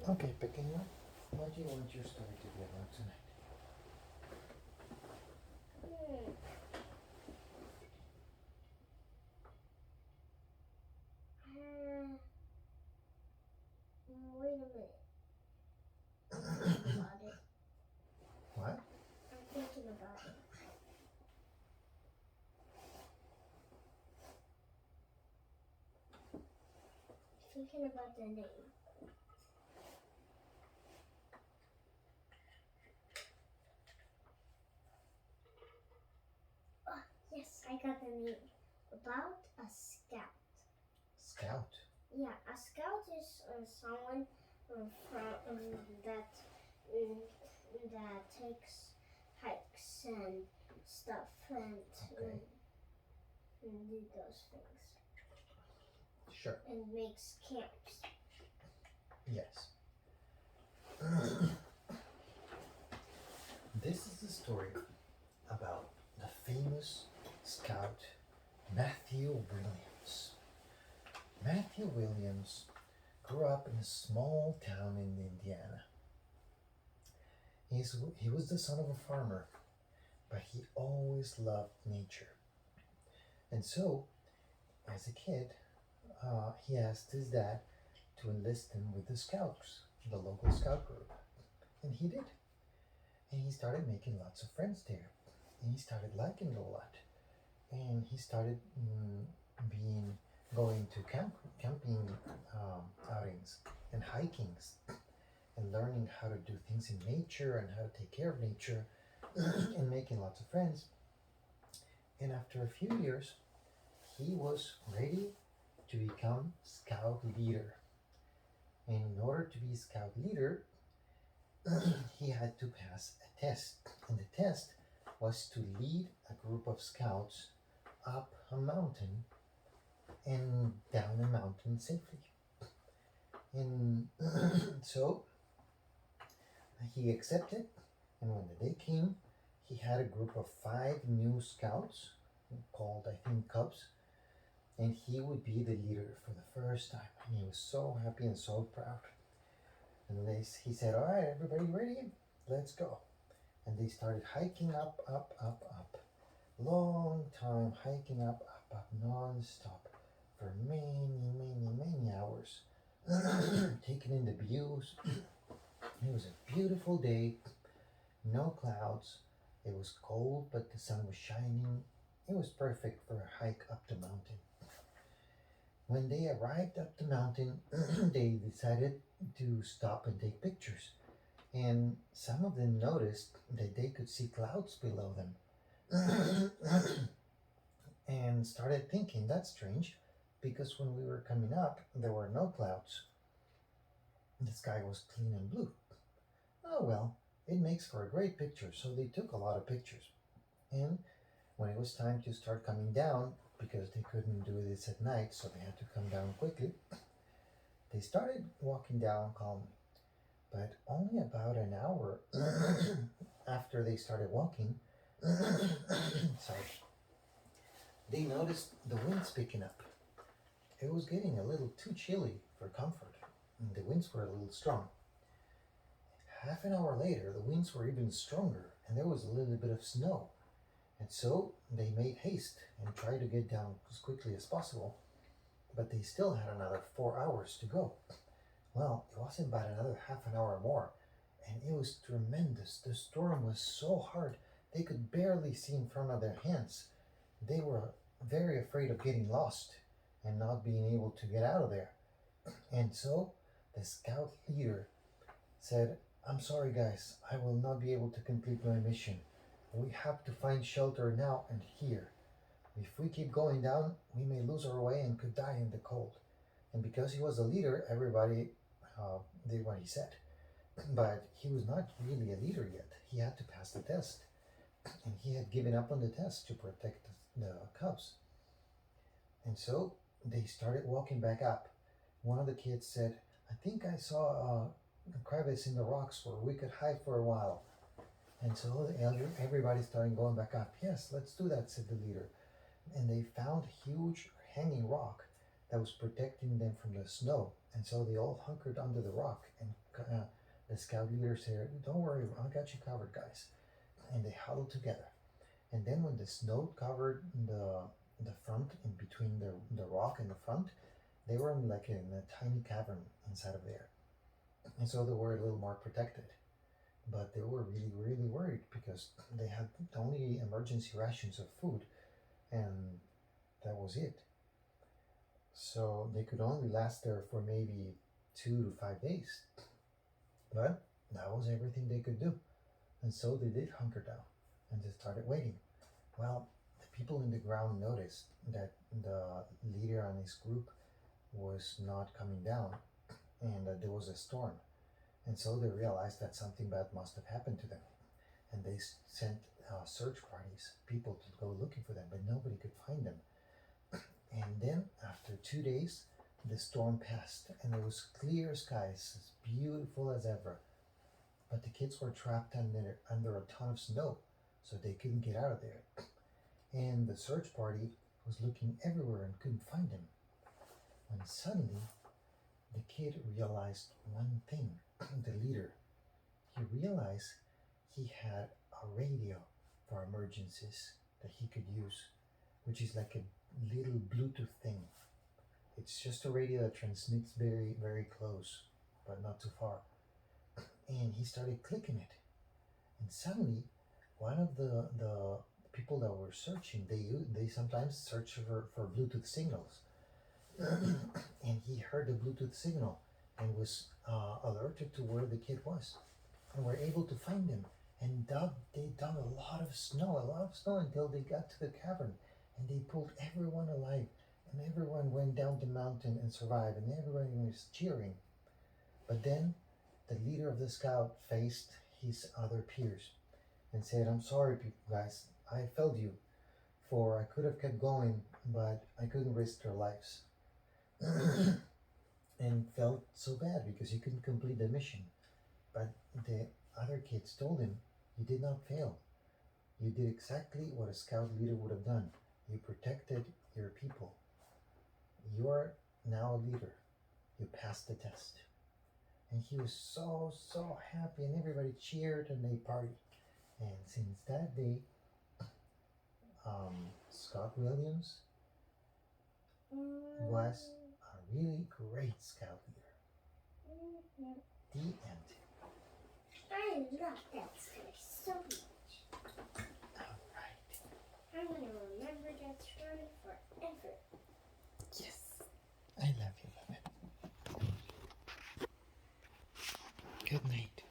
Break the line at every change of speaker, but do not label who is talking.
Okay, pequeño, what do you want your story to be about tonight?
Wait a minute. I'm thinking about it.
What?
I'm thinking about it. Thinking about the name. Oh, yes, I got the name. About a scout.
Scout.
Yeah, a scout is someone from that takes hikes and stuff
Okay.
and do those things
Sure.
and makes camps.
Yes. This is the story about the famous scout Matthew Williams. Matthew Williams grew up in a small town in Indiana. He was the son of a farmer, but he always loved nature. And so, as a kid, he asked his dad to enlist him with the scouts, the local scout group. And he did. And he started making lots of friends there. And he started liking it a lot. And he started being going to camping outings and hikings and learning how to do things in nature and how to take care of nature and making lots of friends. And after a few years, he was ready to become scout leader. And in order to be scout leader, he had to pass a test. And the test was to lead a group of scouts up a mountain and down a mountain safely. And so he accepted, and when the day came, he had a group of 5 new scouts called, I think, Cubs, and he would be the leader for the first time. And he was so happy and so proud. And he said, "All right, everybody ready? Let's go." And they started hiking up, up, up, up. Long time hiking up, up, up, non-stop for many hours. Taking in the views. It was a beautiful day, no clouds. It was cold, but the sun was shining. It was perfect for a hike up the mountain. When they arrived up the mountain, they decided to stop and take pictures. And some of them noticed that they could see clouds below them. And started thinking, that's strange, because when we were coming up, there were no clouds. The sky was clean and blue. Oh well, it makes for a great picture, so they took a lot of pictures. And when it was time to start coming down, because they couldn't do this at night, so they had to come down quickly, they started walking down calmly. But only about an hour after they started walking, sorry, they noticed the winds picking up. It was getting a little too chilly for comfort, and the winds were a little strong. Half an hour later, the winds were even stronger, and there was a little bit of snow. And so they made haste and tried to get down as quickly as possible, but they still had another 4 hours to go. Well, it wasn't but another half an hour more, and it was tremendous. The storm was so hard they could barely see in front of their hands. They were very afraid of getting lost and not being able to get out of there. And so the scout leader said, "I'm sorry, guys, I will not be able to complete my mission. We have to find shelter now and here. If we keep going down, we may lose our way and could die in the cold." And because he was a leader, everybody did what he said. But he was not really a leader yet. He had to pass the test. And he had given up on the test to protect the cubs. And so they started walking back up. One of the kids said, "I think I saw a crevice in the rocks where we could hide for a while." And so everybody started going back up. "Yes, let's do that," said the leader. And they found a huge hanging rock that was protecting them from the snow. And so they all hunkered under the rock and the scout leader said, "Don't worry, I got you covered, guys." And they huddled together. And then when the snow covered the front in between the rock and the front, they were like in a tiny cavern inside of there. And so they were a little more protected. But they were really, really worried because they had only emergency rations of food, and that was it. So they could only last there for maybe 2 to 5 days. But that was everything they could do. And so they did hunker down and they started waiting. Well, the people in the ground noticed that the leader and his group was not coming down and that there was a storm. And so they realized that something bad must have happened to them. And they sent search parties, people to go looking for them, but nobody could find them. And then after 2 days, the storm passed and it was clear skies, as beautiful as ever. But the kids were trapped under a ton of snow, so they couldn't get out of there. And the search party was looking everywhere and couldn't find him. When suddenly, the kid realized one thing, the leader. He realized he had a radio for emergencies that he could use, which is like a little Bluetooth thing. It's just a radio that transmits very, very close, but not too far. And he started clicking it. And suddenly, one of the people that were searching, they sometimes search for Bluetooth signals. And he heard the Bluetooth signal and was alerted to where the kid was. And were able to find him. And they dug a lot of snow until they got to the cavern. And they pulled everyone alive. And everyone went down the mountain and survived. And everyone was cheering. But then the leader of the scout faced his other peers and said, "I'm sorry, guys, I failed you, for I could have kept going, but I couldn't risk their lives." And felt so bad because he couldn't complete the mission. But the other kids told him, "You did not fail. You did exactly what a scout leader would have done. You protected your people. You are now a leader. You passed the test." And he was so happy, and everybody cheered and they partied. And since that day, Scott Williams was a really great scout leader. The end.
I love that story so much.
All right.
I'm going to remember that story forever.
Yes. I love you, love it. Good night.